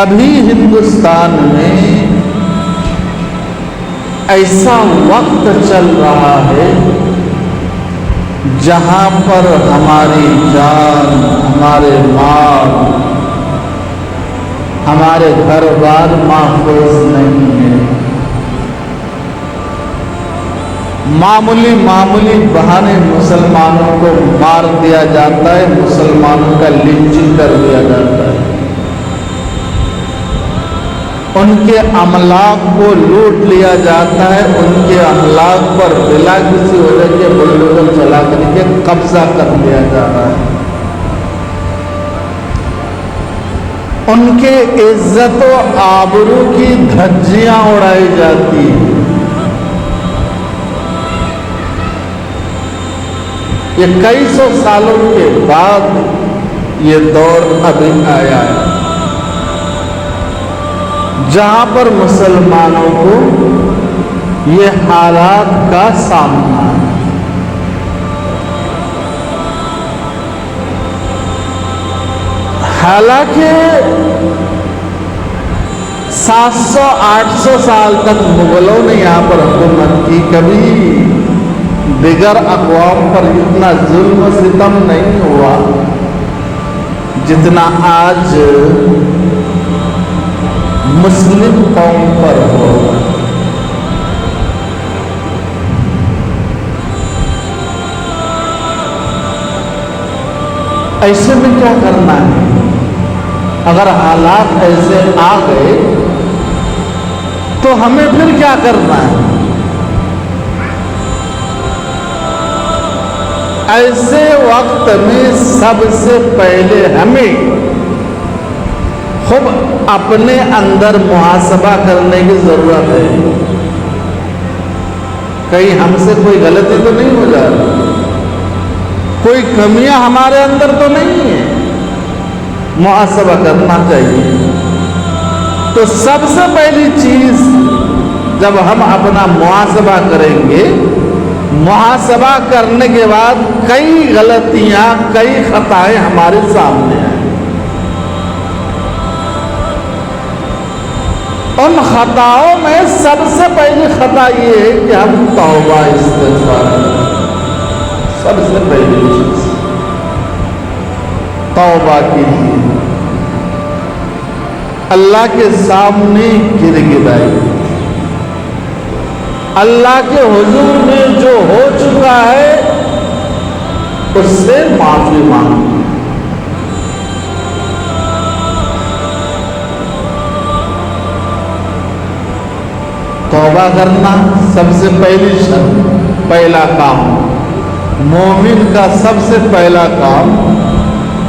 ابھی ہندوستان میں ایسا وقت چل رہا ہے جہاں پر ہماری جان، ہمارے مال، ہمارے گھر بار محفوظ نہیں ہے۔ معمولی بہانے مسلمانوں کو مار دیا جاتا ہے، مسلمانوں کا لنچنگ کر دیا جاتا ہے، ان کے املاک کو لوٹ لیا جاتا ہے، ان کے املاک پر بلا کسی وجہ کے بلڈوزر چلا کر کے قبضہ کر لیا جا رہا ہے، ان کے عزت و آبرو کی دھجیاں اڑائی جاتی ہیں۔ یہ کئی سو سالوں کے بعد یہ دور ابھی آیا ہے جہاں پر مسلمانوں کو یہ حالات کا سامنا ہے۔ حالانکہ 700-800 سال تک مغلوں نے یہاں پر حکومت کی، کبھی دیگر اقوام پر اتنا ظلم و ستم نہیں ہوا جتنا آج مسلم قوم پر ہو۔ ایسے میں کیا کرنا ہے؟ اگر حالات ایسے آ گئے تو ہمیں پھر کیا کرنا ہے؟ ایسے وقت میں سب سے پہلے ہمیں خود اپنے اندر محاسبہ کرنے کی ضرورت ہے۔ کہیں ہم سے کوئی غلطی تو نہیں ہو جا رہی، کوئی کمیاں ہمارے اندر تو نہیں ہے، محاسبہ کرنا چاہیے۔ تو سب سے پہلی چیز جب ہم اپنا محاسبہ کریں گے، محاسبہ کرنے کے بعد کئی غلطیاں، کئی خطائیں ہمارے سامنے آئیں۔ ان خطاؤں میں سب سے پہلی خطا یہ ہے کہ ہم توبہ استغفار کریں۔ سب سے پہلی چیز توبہ کیجیے، اللہ کے سامنے گر گرائیے، اللہ کے حضور میں جو ہو چکا ہے اس سے معافی مانگو۔ توبہ کرنا سب سے پہلی شرط، پہلا کام، مومن کا سب سے پہلا کام،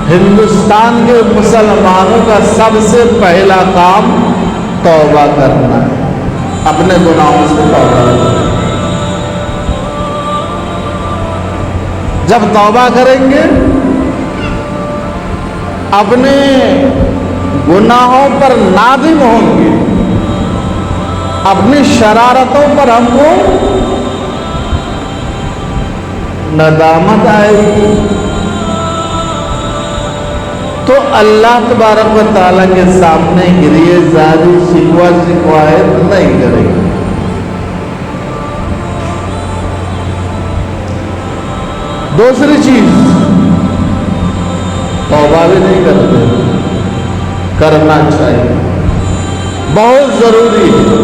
ہندوستان کے مسلمانوں کا سب سے پہلا کام توبہ کرنا ہے، اپنے گناہوں سے توبہ کرنا۔ جب توبہ کریں گے، اپنے گناہوں پر نادم ہوں گے، اپنی شرارتوں پر ہم کو ندامت آئے گی، تو اللہ تبارک و تعالیٰ کے سامنے گریہ زاری، شکوہ شکایت نہیں کرے گی۔ دوسری چیز، توبہ بھی نہیں کرتے، کرنا چاہیے، بہت ضروری ہے،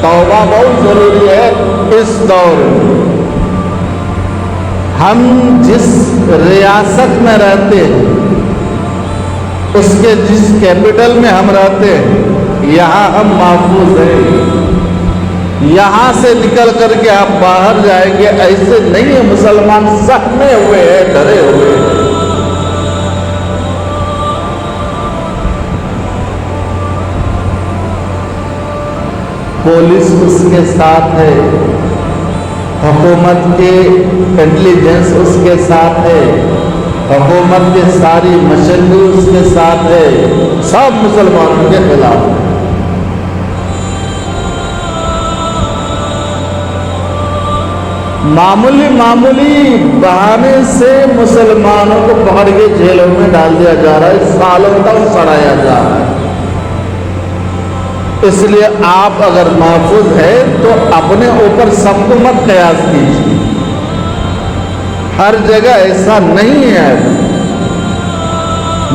توبہ بہت ضروری ہے اس دور میں۔ ہم جس ریاست میں رہتے ہیں، اس کے جس کیپٹل میں ہم رہتے ہیں، یہاں ہم محفوظ ہیں، یہاں سے نکل کر کے آپ باہر جائیں گے، ایسے نہیں ہے، مسلمان سہمے ہوئے ہیں، ڈرے ہوئے ہیں۔ پولیس اس کے ساتھ ہے، حکومت کے انٹیلیجنس اس کے ساتھ ہے، حکومت کے ساری مشینری اس کے ساتھ ہے، سب مسلمانوں کے خلاف ہے۔ معمولی بہانے سے مسلمانوں کو پکڑ کے جیلوں میں ڈال دیا جا رہا ہے، سالوں تک سڑایا جا رہا ہے۔ اس لیے آپ اگر محفوظ ہے تو اپنے اوپر سب کو مت قیاس کیجیے، ہر جگہ ایسا نہیں ہے۔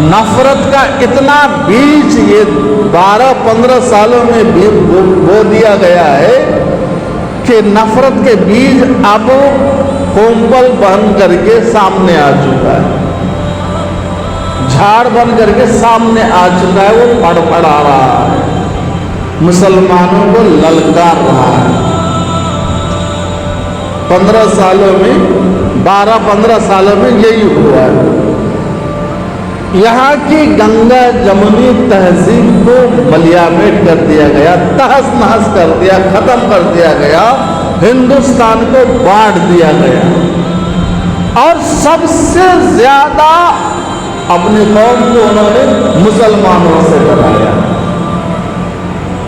نفرت کا اتنا بیج یہ 12-15 سالوں میں بو دیا گیا ہے کہ نفرت کے بیج اب کومپل بن کر کے سامنے آ چکا ہے، جھاڑ بن کر کے سامنے آ چکا ہے، وہ پڑ پڑا رہا ہے، مسلمانوں کو للکار رہا ہے۔ 15 سالوں میں 12-15 سالوں میں یہی ہوا ہے۔ یہاں کی گنگا جمنی تہذیب کو ملیامیٹ کر دیا گیا، تہس نہس کر دیا، ختم کر دیا گیا، ہندوستان کو بانٹ دیا گیا، اور سب سے زیادہ اپنی قوم کو انہوں نے مسلمانوں سے ڈرایا۔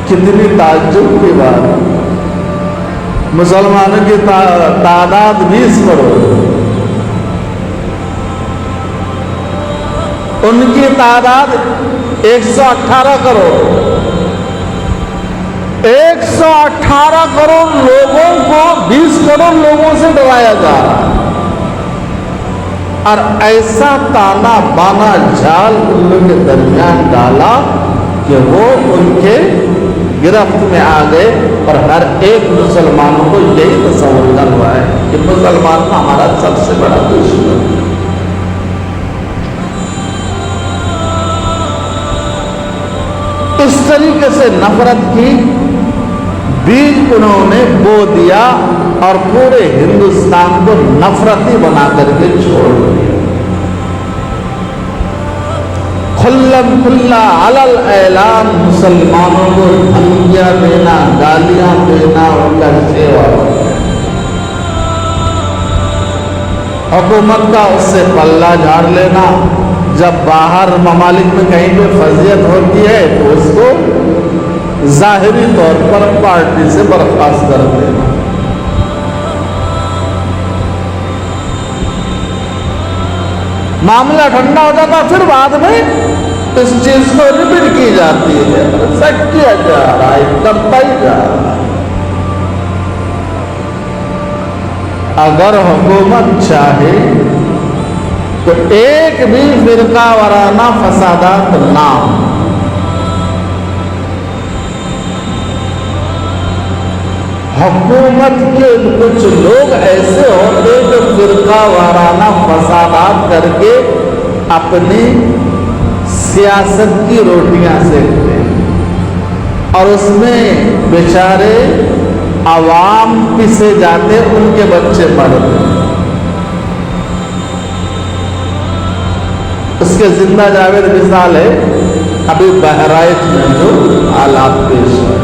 کتنی تعجب کی بات، مسلمانوں کی تعداد 20 کروڑ، ان کی تعداد 118 کروڑ، 118 کروڑ لوگوں کو 20 کروڑ لوگوں سے ڈرایا جا رہا ہے، اور ایسا تانا بانا جال ان لوگوں کے درمیان ڈالا کہ وہ ان کے گرفت میں آ گئے، اور ہر ایک مسلمانوں کو یہی تصور کر ہوا ہے کہ مسلمان ہمارا سب سے بڑا دشمن ہے۔ اس طریقے سے نفرت کی بیج انہوں نے بو دیا اور پورے ہندوستان کو نفرتی بنا کر کے چھوڑ دیا۔ کھلم کھلا علل اعلان مسلمانوں کو دھمکیاں دینا، گالیاں دینا، ان کا سیوا، حکومت کا اس سے پلہ جھاڑ لینا، جب باہر ممالک میں کہیں پہ فضیحت ہوتی ہے تو اس کو ظاہری طور پر پارٹی سے برخاست کر دینا۔ معاملہ ٹھنڈا ہو جاتا، پھر بعد میں اس چیز کو ریپیٹ کی جاتی ہے، سچ کیا جا رہا ہے، کرتا ہی جا رہا ہے۔ اگر حکومت چاہے تو ایک بھی فرقہ وارانہ فسادات نہ ہو، حکومت کے کچھ لوگ ایسے ہوتے جو فرقہ وارانہ فسادات کر کے اپنی سیاست کی روٹیاں سیکتے ہیں، اور اس میں بیچارے عوام پسے جاتے، ان کے بچے پڑھتے۔ اس کے زندہ جاوید مثال ہے ابھی بہرائچ میں جو حالات پیش ہوئے،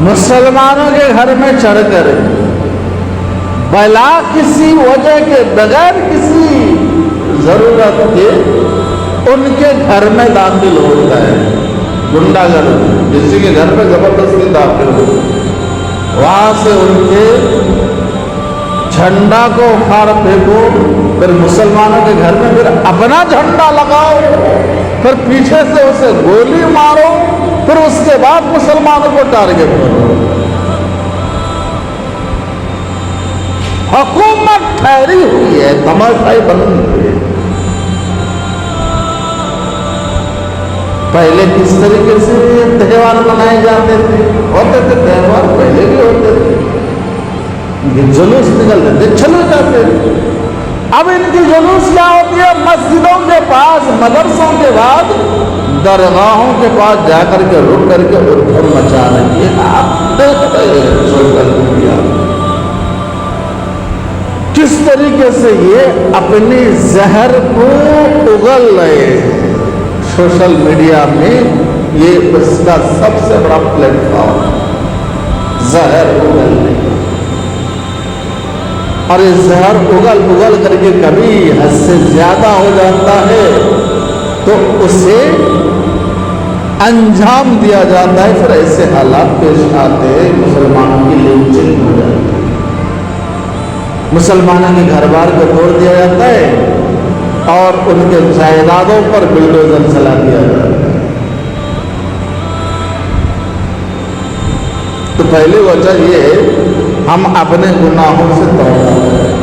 مسلمانوں کے گھر میں چڑھ کر بلا کسی وجہ کے، بغیر کسی ضرورت کے ان کے گھر میں داخل ہوتا ہے، گنڈا گردی، کسی کے گھر میں زبردستی داخل ہو، وہاں سے ان کے جھنڈا کو اکھاڑ پھینکو، پھر مسلمانوں کے گھر میں پھر اپنا جھنڈا لگاؤ، پھر پیچھے سے اسے گولی مارو، پھر اس کے بعد مسلمانوں کو ٹارگٹ کرو۔ حکومت ٹھہری ہوئی ہے، تماشائی بنی ہوئی ہے۔ پہلے کس طریقے سے تہوار منائے جاتے تھے، ہوتے تھے تہوار، پہلے بھی ہوتے تھے، جلوس نکلتے تھے، چلے جاتے تھے۔ اب ان کی جلوس کیا ہوتی ہے؟ مسجدوں کے پاس، مدرسوں کے بعد درگاہوں کے پاس جا کر کے رک کر کے ادھم مچا رہی ہے۔ آپ دیکھتے ہیں سوشل میڈیا کس طریقے سے یہ اپنی زہر کو اگل رہے ہیں۔ سوشل میڈیا میں یہ اس کا سب سے بڑا پلیٹ فارم ہے، زہر اگلنے، اور یہ زہر اگل کر کے کبھی حد سے زیادہ ہو جاتا ہے تو اسے انجام دیا جاتا ہے، پھر ایسے حالات پیش آتے ہیں، مسلمانوں کی لنچنگ ہو جاتی ہے، مسلمانوں کے گھر بار کو توڑ دیا جاتا ہے اور ان کے جائیدادوں پر بلڈوزر چلا دیا جاتا ہے۔ تو پہلی وجہ یہ ہے ہم اپنے گناہوں سے توبہ کریں۔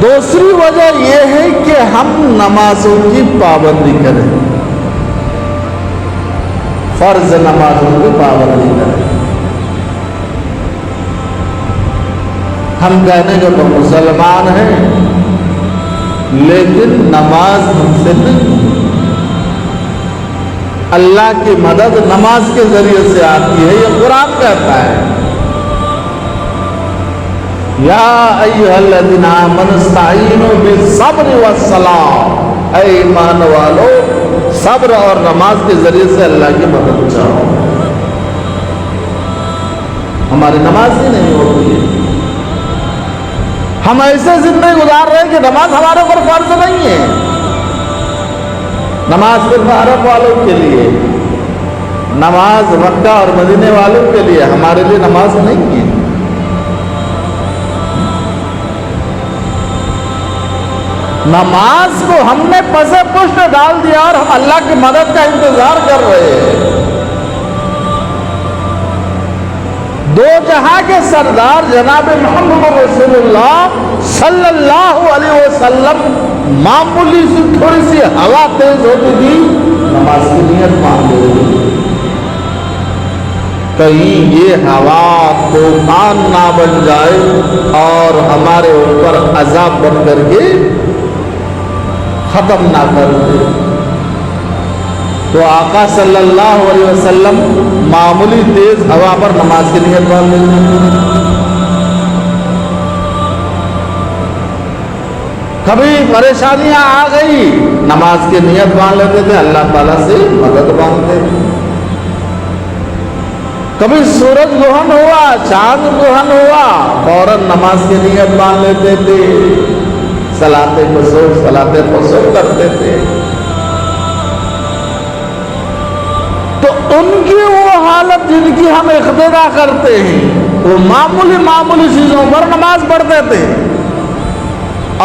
دوسری وجہ یہ ہے کہ ہم نمازوں کی پابندی کریں، فرض نمازوں کی پابندی کریں۔ ہم کہنے کہ وہ مسلمان ہیں لیکن نماز ہم سے نہیں۔ اللہ کی مدد نماز کے ذریعے سے آتی ہے، یہ قرآن کہتا ہے یا ایھا الذین آمنوا استعینوا بالصبر والصلاۃ، اے ایمان والو صبر اور نماز کے ذریعے سے اللہ کی مدد چاہو۔ ہماری نماز ہی نہیں ہوتی ہے، ہم ایسے زندگی گزار رہے ہیں کہ نماز ہمارے اوپر فرض نہیں ہے۔ نماز صرف عرب والوں کے لیے، نماز مکہ اور مدینے والوں کے لیے، ہمارے لیے نماز نہیں ہے۔ نماز کو ہم نے پسے پشت ڈال دیا اور ہم اللہ کی مدد کا انتظار کر رہے ہیں۔ دو جہاں کے سردار جناب محمد رسول اللہ صلی اللہ علیہ وسلم معمولی سی تھوڑی سی ہوا تیز ہوتی تھی، نماز کی نیت مان لیتے، کہیں یہ ہوا طوفان نہ بن جائے اور ہمارے اوپر عذاب بن کر کے ختم نہ کر دے۔ تو آقا صلی اللہ علیہ وسلم معمولی تیز ہوا پر نماز کی نیت مان لیتے۔ کبھی پریشانیاں آ گئی، نماز کی نیت مان لیتے تھے، اللہ تعالیٰ سے مدد مانگتے تھے۔ کبھی سورج گرہن ہوا، چاند گرہن ہوا، فوراً نماز کی نیت مان لیتے تھے، صلاۃ قصور کرتے تھے۔ تو ان کی وہ حالت جن کی ہم اقتدا کرتے ہیں، وہ معمولی چیزوں پر نماز پڑھتے تھے،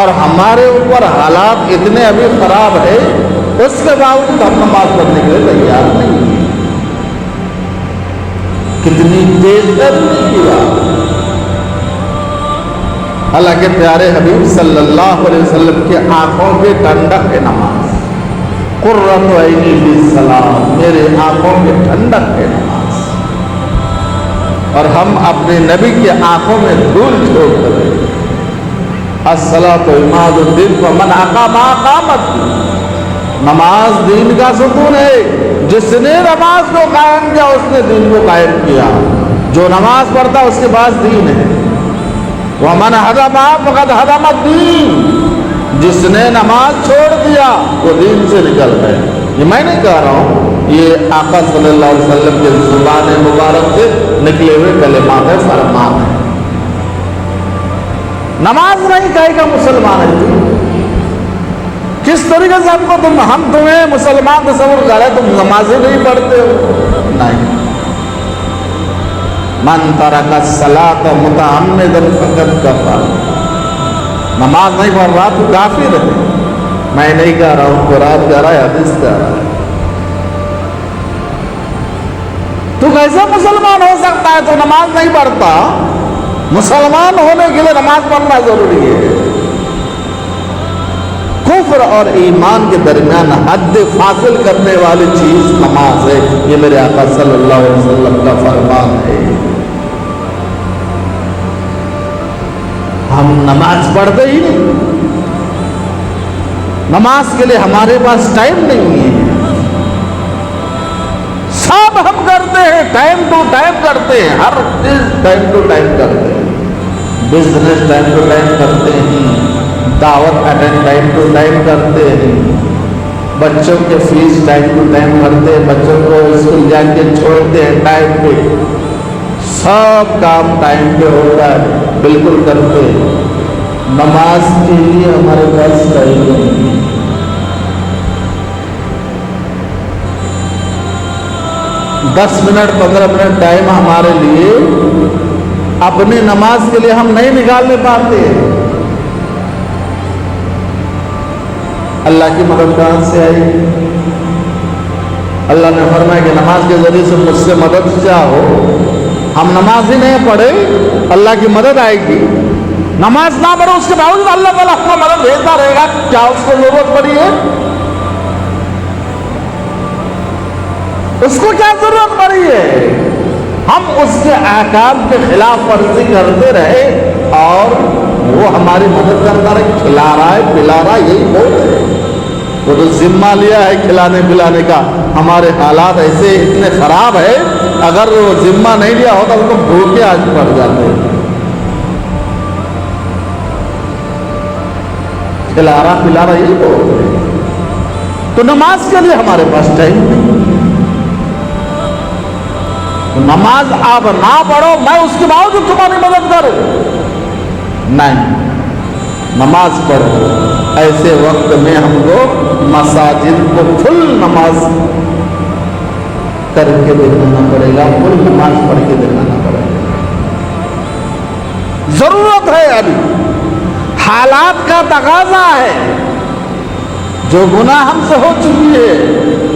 اور ہمارے اوپر حالات اتنے ابھی خراب ہے، اس کے باوجود ہم نماز پڑھنے کے لیے تیار نہیں ہیں۔ کتنی تیز درمی کی بات۔ حالانکہ پیارے حبیب صلی اللہ علیہ وسلم کی آنکھوں کے ٹھنڈک ہے نماز، قرۃ عینی فی الصلاۃ، میرے آنکھوں کے ٹھنڈک ہے نماز، اور ہم اپنے نبی کی آنکھوں میں دھول چھوڑ کر الصلاۃ عماد الدین فمن اقام اقامت، نماز دین کا ستون ہے، جس نے نماز کو قائم کیا اس نے دین کو قائم کیا۔ جو نماز پڑھتا اس کے پاس دین ہے۔ ومن ہدم فقد ہدم الدین، جس نے نماز چھوڑ دیا وہ دین سے نکل گئے۔ یہ میں نہیں کہہ رہا ہوں، یہ آقا صلی اللہ علیہ وسلم کے زبان مبارک سے نکلے ہوئے کلمات ہے، فرمان ہے۔ نماز نہیں کہے گا مسلمان ہے تو کس طریقے سے ہم تمہیں مسلمان تصور کر رہے، تم نمازیں نہیں پڑھتے ہو؟ نہیں۔ من ترک الصلاۃ متعمدا فقد کفر، نماز نہیں پڑھ رہا تو کافر ہے۔ میں نہیں کہہ رہا ہوں، قرآن کہہ رہا ہے، حدیث کہہ رہا ہے۔ تو کیسے مسلمان ہو سکتا ہے تو نماز نہیں پڑھتا؟ مسلمان ہونے کے لیے نماز پڑھنا ضروری ہے۔ کفر اور ایمان کے درمیان حد فاصل کرنے والی چیز نماز ہے، یہ میرے آقا صلی اللہ علیہ وسلم کا فرمان ہے۔ ہم نماز پڑھتے ہی نہیں، نماز کے لیے ہمارے پاس ٹائم نہیں ہے۔ سب ہم کرتے ہیں، ٹائم ٹو ٹائم کرتے ہیں، ہر چیز ٹائم ٹو ٹائم کرتے ہیں، بزنس ٹائم ٹو ٹائم کرتے ہیں، دعوت اٹینڈ ٹائم ٹو ٹائم کرتے ہیں، بچوں کے فیس ٹائم ٹو ٹائم بھرتے ہیں، بچوں کو اسکول جا کے چھوڑتے ہیں ٹائم پہ، سب کام ٹائم پہ ہوتا ہے، بالکل کرتے ہیں۔ نماز کے لیے ہمارے پاس ٹائم نہیں ہے۔ 10 منٹ 15 منٹ ٹائم ہمارے لیے اپنی نماز کے لیے ہم نہیں نکالنے پاتے۔ اللہ کی مدد کہاں سے آئی؟ اللہ نے فرمایا کہ نماز کے ذریعے سے مجھ سے مدد چاہو. ہم نماز ہی نہیں پڑھے اللہ کی مدد آئے گی. نماز نہ پڑھو اس کے باوجود اللہ تعالیٰ اپنا مدد بھیجتا رہے گا. کیا اس کو ضرورت پڑی ہے؟ اس کو کیا ضرورت پڑی ہے؟ ہم اس کے احکام کے خلاف ورزی کرتے رہے اور وہ ہماری مدد کرتا رہے. کھلا رہا ہے پلا رہا ہے یہی بول رہے ہیں. وہ تو ذمہ لیا ہے کھلانے پلانے کا. ہمارے حالات ایسے اتنے خراب ہے اگر وہ ذمہ نہیں لیا ہوتا تو بھوکے آج پڑ جاتے. کھلا رہا پلا رہا یہی بول رہے ہیں. تو نماز کے لیے ہمارے پاس ٹائم نہیں. نماز آپ نہ پڑھو میں اس کے باوجود تمہاری مدد کروں. نہیں, نماز پڑھو. ایسے وقت میں ہم کو مساجد کو فل نماز کر کے دکھانا پڑے گا, فل نماز پڑھ کے دکھانا پڑے گا. ضرورت ہے, ابھی حالات کا تقاضا ہے. جو گناہ ہم سے ہو چکی ہے,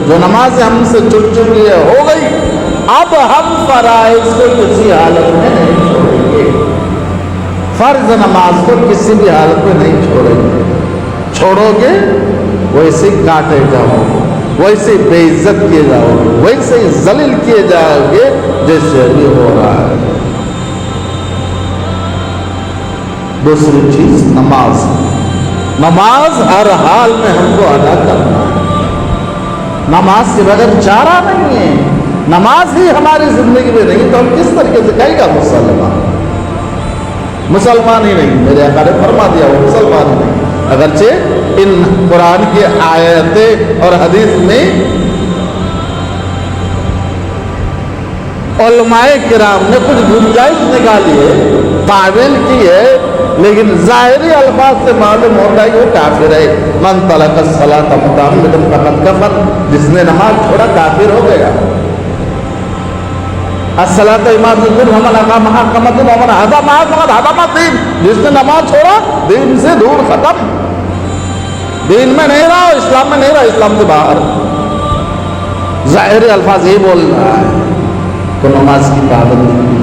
جو نماز ہم سے چھوٹ چکی ہے, ہو گئی. اب ہم فرائض کو کسی حالت میں نہیں چھوڑیں گے. فرض نماز کو کسی بھی حالت میں نہیں چھوڑیں گے. چھوڑو گے ویسے کاٹے جاؤ گے, ویسے بے عزت کیے جاؤ گے, ویسے ذلیل کیے جاؤ گے جیسے ابھی ہو رہا ہے. دوسری چیز نماز. نماز ہر حال میں ہم کو ادا کرنا ہے. نماز کے بغیر چارہ نہیں ہے. نماز ہی ہماری زندگی میں نہیں تو ہم کس طریقے سے کہے گا مسلمان؟ مسلمان ہی نہیں. میرے آقا نے فرما دیا وہ مسلمان ہی نہیں. اگرچہ ان قرآن کی آیتیں اور حدیث میں علماء کرام نے کچھ گنجائش نکالی ہے, تعویل کی ہے, لیکن ظاہری الفاظ سے معلوم ہوتا ہے کہ وہ کافر ہے. من ترک الصلاۃ متعمدا فقد کفر. جس نے نماز چھوڑا کافر ہو گیا. الصلاۃ عماد الدین ومن اقامها اقامت ومن هدمها فقد هدم الدین. جس نے نماز چھوڑا دین سے دور, ختم. دین میں نہیں رہا, اسلام میں نہیں رہا, اسلام سے باہر. ظاہری الفاظ یہی بول رہا ہے. تو نماز کی پابندی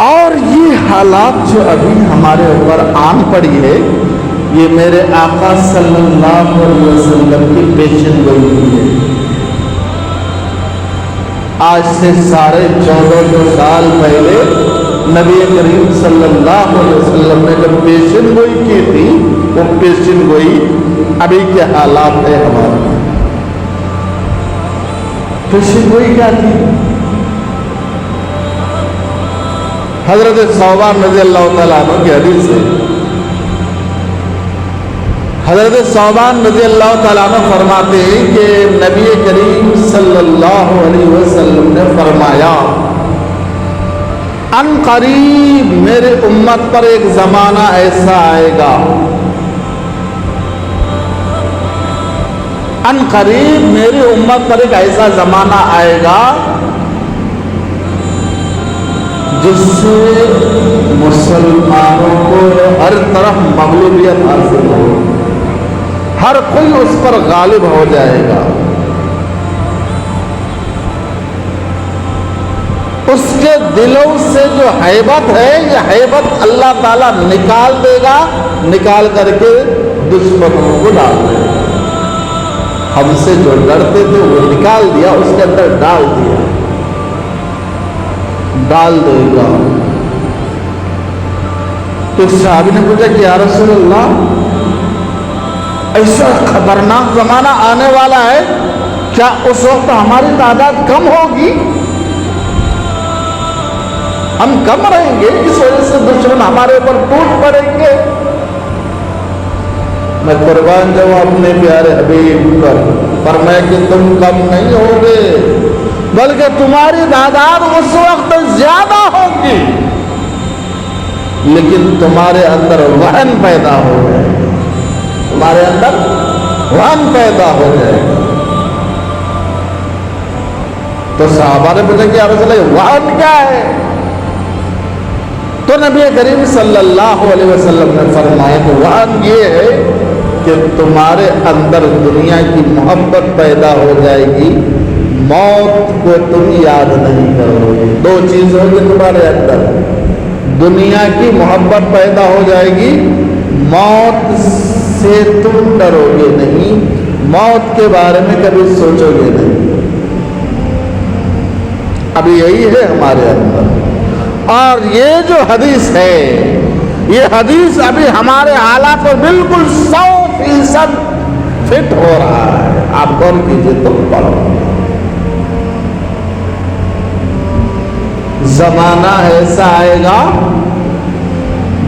اور یہ حالات جو ابھی ہمارے اوپر آن پڑی ہے, یہ میرے آقا صلی اللہ علیہ وسلم کی پیشن گوئی ہے. آج سے 14.5 سال پہلے نبی کریم صلی اللہ علیہ وسلم نے جب پیشن گوئی کی تھی, وہ پیشن گوئی ابھی کے حالات ہے ہمارے. پیشن گوئی کیا تھی؟ حضرت ثوبان رضی اللہ تعالیٰ عنہ کی حدیث ہے. حضرت ثوبان رضی اللہ تعالیٰ عنہ فرماتے ہیں کہ نبی کریم صلی اللہ علیہ وسلم نے فرمایا, ان قریب میرے امت پر ایک زمانہ ایسا آئے گا, ان قریب میری امت پر ایک ایسا زمانہ آئے گا جس سے مسلمانوں کو ہر طرف مغلوبیت حاصل ہو, ہر کوئی اس پر غالب ہو جائے گا. اس کے دلوں سے جو ہیبت ہے, یہ ہیبت اللہ تعالیٰ نکال دے گا, نکال کر کے دشمنوں کو ڈال دے گا. ہم سے جو ڈرتے تھے وہ نکال دیا, اس کے اندر ڈال دیا, ڈال دے گا. تو صحابی نے پوچھا کہ یا رسول اللہ, ایسا خطرناک زمانہ آنے والا ہے, کیا اس وقت ہماری تعداد کم ہوگی؟ ہم کم رہیں گے, اس وجہ سے دشمن ہمارے اوپر ٹوٹ پڑیں گے؟ میں قربان جاؤں اپنے پیارے حبیب پر. فرمایا کہ تم کم نہیں ہوگے, بلکہ تمہاری تعداد اس وقت زیادہ ہوگی, لیکن تمہارے اندر وہن پیدا ہو جائے گا, تمہارے اندر وہن پیدا ہو جائے گا. تو صحابہ نے پوچھا کہ یا رسول اللہ وہن کیا ہے؟ تو نبی کریم صلی اللہ علیہ وسلم نے فرمایا کہ وہن یہ ہے کہ تمہارے اندر دنیا کی محبت پیدا ہو جائے گی، موت کو تم یاد نہیں کرو گے۔ دو چیز ہوگی تمہارے اندر، دنیا کی محبت پیدا ہو جائے گی، موت سے تم ڈرو گے نہیں، موت کے بارے میں کبھی سوچو گے نہیں۔ ابھی یہی ہے ہمارے اندر، اور یہ جو حدیث ہے، یہ حدیث ابھی ہمارے حالات پر بالکل 100% فٹ ہو رہا ہے۔ آپ غور کیجئے تو پڑھو، زمانہ ایسا آئے گا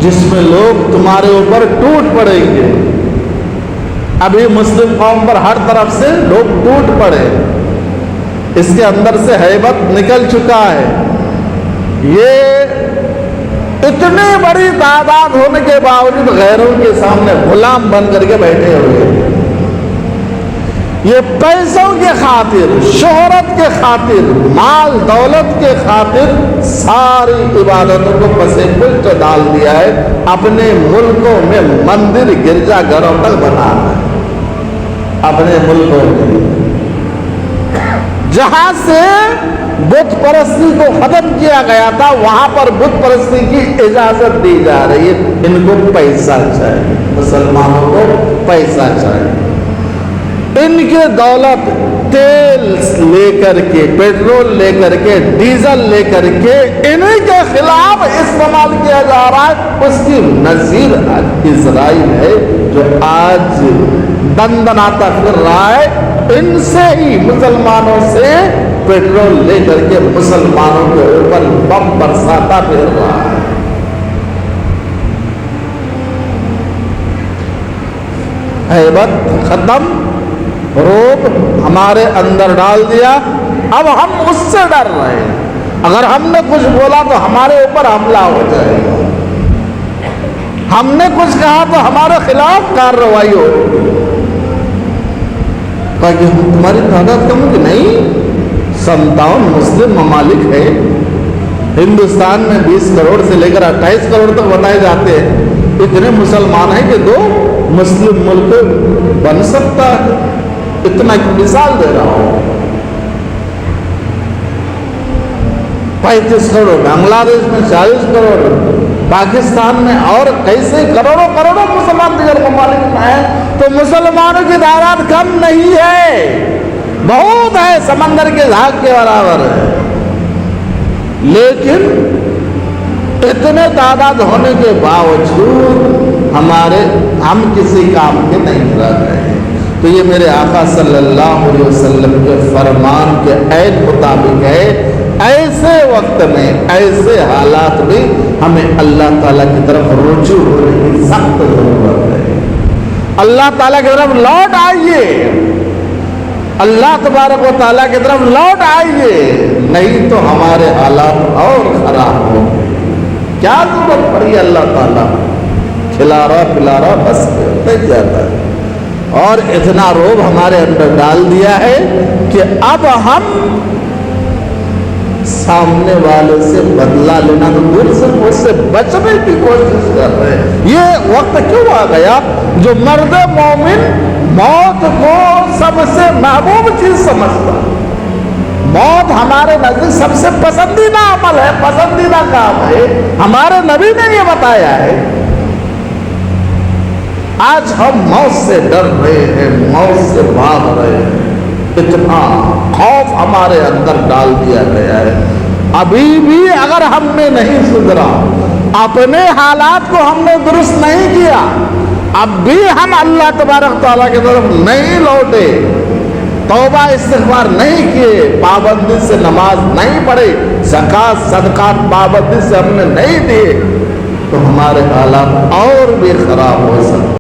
جس میں لوگ تمہارے اوپر ٹوٹ پڑیں گے۔ ابھی مسلم قوم پر ہر طرف سے لوگ ٹوٹ پڑے، اس کے اندر سے ہیبت نکل چکا ہے۔ یہ اتنی بڑی تعداد ہونے کے باوجود غیروں کے سامنے غلام بن کر کے بیٹھے ہوئے، یہ پیسوں کے خاطر، شہرت کے خاطر، مال دولت کے خاطر ساری عبادتوں کو پس پشت ڈال دیا ہے، اپنے ملکوں میں مندر گرجا گھروں تک بنا ہے۔ اپنے ملکوں میں جہاں سے بت پرستی کو ختم کیا گیا تھا، وہاں پر بت پرستی کی اجازت دی جا رہی ہے۔ ان کو پیسہ چاہیے، مسلمانوں کو پیسہ چاہیے۔ ان کے دولت تیل لے کر کے، پیٹرول لے کر کے، ڈیزل لے کر کے انہی کے خلاف استعمال کیا جا رہا ہے۔ اس کی نظیر اسرائیل ہے جو آج دندناتا پھر رہا ہے، ان سے ہی مسلمانوں سے پیٹرول لے کر کے مسلمانوں کے اوپر بم برساتا پھر رہا ہے۔ ہیبت ختم، روب ہمارے اندر ڈال دیا، اب ہم اس سے ڈر رہے ہیں۔ اگر ہم نے کچھ بولا تو ہمارے اوپر حملہ ہو جائے گا، ہم نے کچھ کہا تو ہمارے خلاف کارروائی ہوگی۔ کہا کہ تمہاری تعداد کم ہوگی؟ نہیں، 57 مسلم ممالک ہیں، ہندوستان میں 20 کروڑ سے لے کر 28 کروڑ تک بتائے جاتے ہیں۔ اتنے مسلمان ہیں کہ 2 مسلم ملک بن سکتا ہے، اتنا ایک مثال دے رہا ہوں۔ 35 کروڑ بنگلہ دیش میں، 40 کروڑ پاکستان میں، اور کیسے کروڑوں کروڑوں مسلمان دیگر ممالک میں ہیں۔ تو مسلمانوں کی تعداد کم نہیں ہے، بہت ہے، سمندر کے جھاگ کے برابر ہے، لیکن اتنے تعداد ہونے کے باوجود ہم کسی کام کے نہیں رہ رہے۔ تو یہ میرے آقا صلی اللہ علیہ وسلم کے فرمان کے عین مطابق ہے۔ ایسے وقت میں، ایسے حالات میں ہمیں اللہ تعالیٰ کی طرف رجوع ہونے کی سخت ضرورت ہے۔ اللہ تعالیٰ کی طرف لوٹ آئیے، اللہ تبارک و تعالیٰ کی طرف لوٹ آئیے، نہیں تو ہمارے حالات اور خراب ہوں گے۔ کیا ضرورت پڑی اللہ تعالیٰ، کھلا رہا پلا رہا بس نہیں جاتا ہے، اور اتنا روب ہمارے اندر ڈال دیا ہے کہ اب ہم سامنے والے سے بدلہ لینا تو دور سے، اس سے بچنے کی کوشش کر رہے ہیں۔ یہ وقت کیوں آ گیا جو مرد مومن موت کو سب سے محبوب چیز سمجھتا؟ موت ہمارے نزدیک سب سے پسندیدہ عمل ہے، پسندیدہ کام ہے، ہمارے نبی نے یہ بتایا ہے۔ آج ہم موت سے ڈر رہے ہیں، موت سے بھاگ رہے ہیں، اتنا خوف ہمارے اندر ڈال دیا گیا ہے۔ ابھی بھی اگر ہم نے نہیں سدھرا، اپنے حالات کو ہم نے درست نہیں کیا، اب بھی ہم اللہ تبارک تعالیٰ کی طرف نہیں لوٹے، توبہ استغفار نہیں کیے، پابندی سے نماز نہیں پڑھے، زکوٰۃ صدقات پابندی سے ہم نے نہیں دیے، تو ہمارے حالات اور بھی خراب ہو سکتے۔